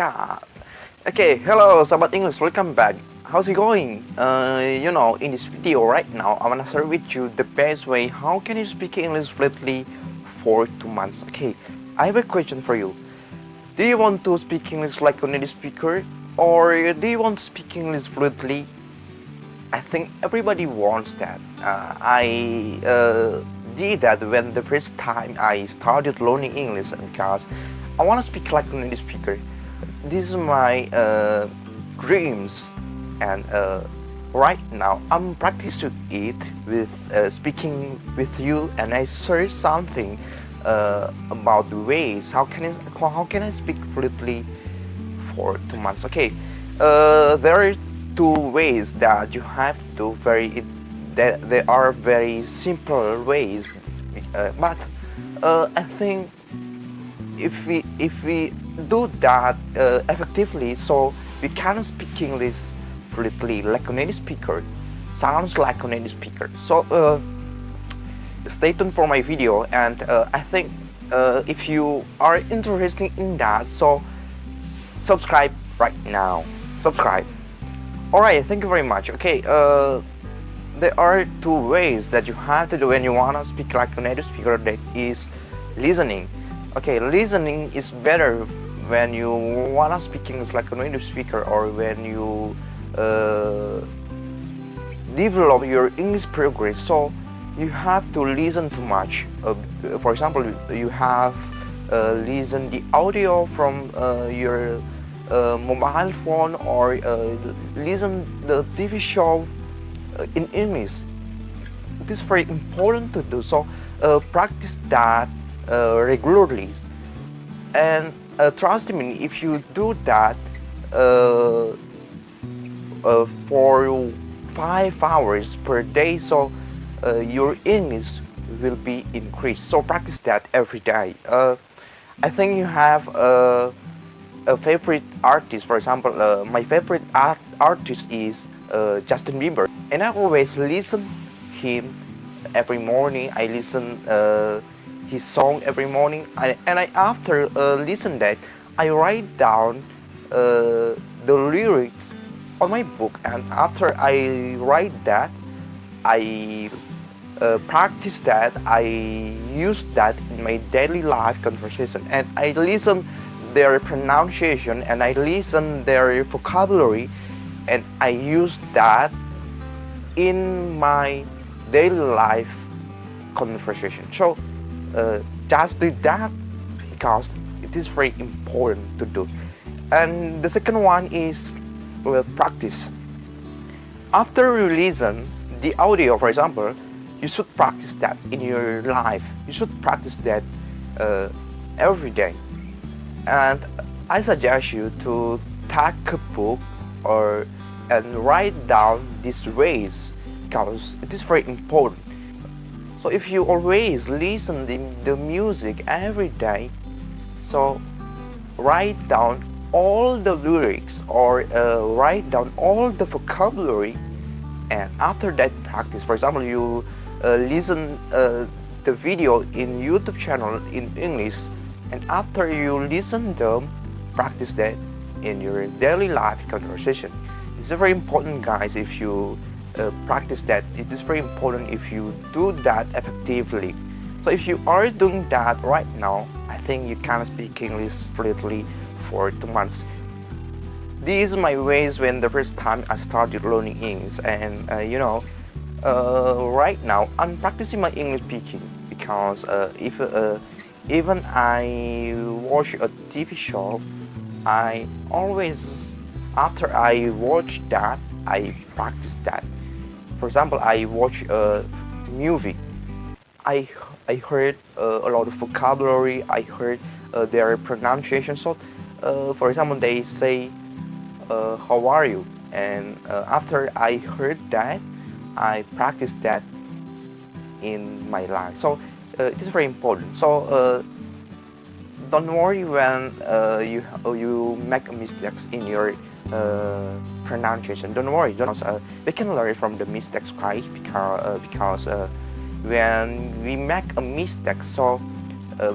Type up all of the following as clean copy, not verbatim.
Yeah. Okay. Hello, Sahabat English. Welcome back. How's it going? In this video right now, I wanna share with you the best way how can you speak English fluently for 2 months. Okay. I have a question for you. Do you want to speak English like a native speaker, or do you want to speak English fluently? I think everybody wants that. I did that when the first time I started learning English because I want to speak like a native speaker. This is my dreams, and right now I'm practicing it with speaking with you, and I search something about the ways how can I speak fluently for 2 months. Okay, there are two ways that you have to that they are very simple ways, but I think if we do that effectively, so we can speak English fluently like a native speaker, sounds like a native speaker. So stay tuned for my video, and I think if you are interested in that, so subscribe right now. Subscribe. Alright, thank you very much. Okay, there are two ways that you have to do when you wanna speak like a native speaker. That is listening. Okay, listening is better when you wanna speak English like a native speaker, or when you develop your English progress. So you have to listen too much. For example, you have listen the audio from your mobile phone, or listen the TV show in English. It is very important to do so. Practice that regularly, and trust me, if you do that for 5 hours per day, so your English will be increased. So practice that every day. I think you have a favorite artist. For example, my favorite artist is Justin Bieber, and I always listen him every morning. I listen his song every morning, and after listen that, I write down the lyrics on my book, and after I write that, I practice that. I use that in my daily life conversation, and I listen their pronunciation, and I listen their vocabulary, and I use that in my daily life conversation. So just do that because it is very important to do. And the second one is practice. After you listen the audio, for example, you should practice that in your life. You should practice that every day. And I suggest you to take a book and write down these ways because it is very important. So if you always listen the music every day, so write down all the lyrics, or write down all the vocabulary, and after that practice. For example, you listen the video in YouTube channel in English, and after you listen them, practice that in your daily life conversation. It's very important, guys. If you practice that, it is very important if you do that effectively. So if you are doing that right now, I think you can speak English fluently for 2 months. These are my ways when the first time I started learning English, and right now I'm practicing my English speaking because if even I watch a TV show, I always, after I watch that, I practice that. For example, I watch a movie, I heard a lot of vocabulary, I heard their pronunciation. So for example, they say how are you, and after I heard that, I practice that in my life. So it is very important. So don't worry when you make mistakes in your pronunciation. Don't worry, we can learn from the mistakes, right? Because when we make a mistake, so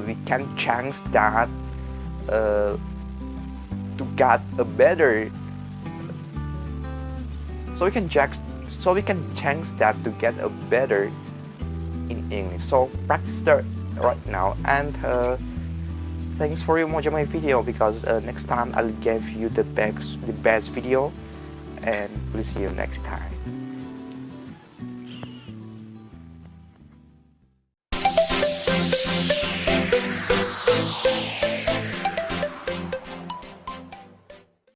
we can change that to get a better. So we can change that to get a better in English. So practice that right now, and thanks for watching my video, because next time I'll give you the best video, and we'll see you next time.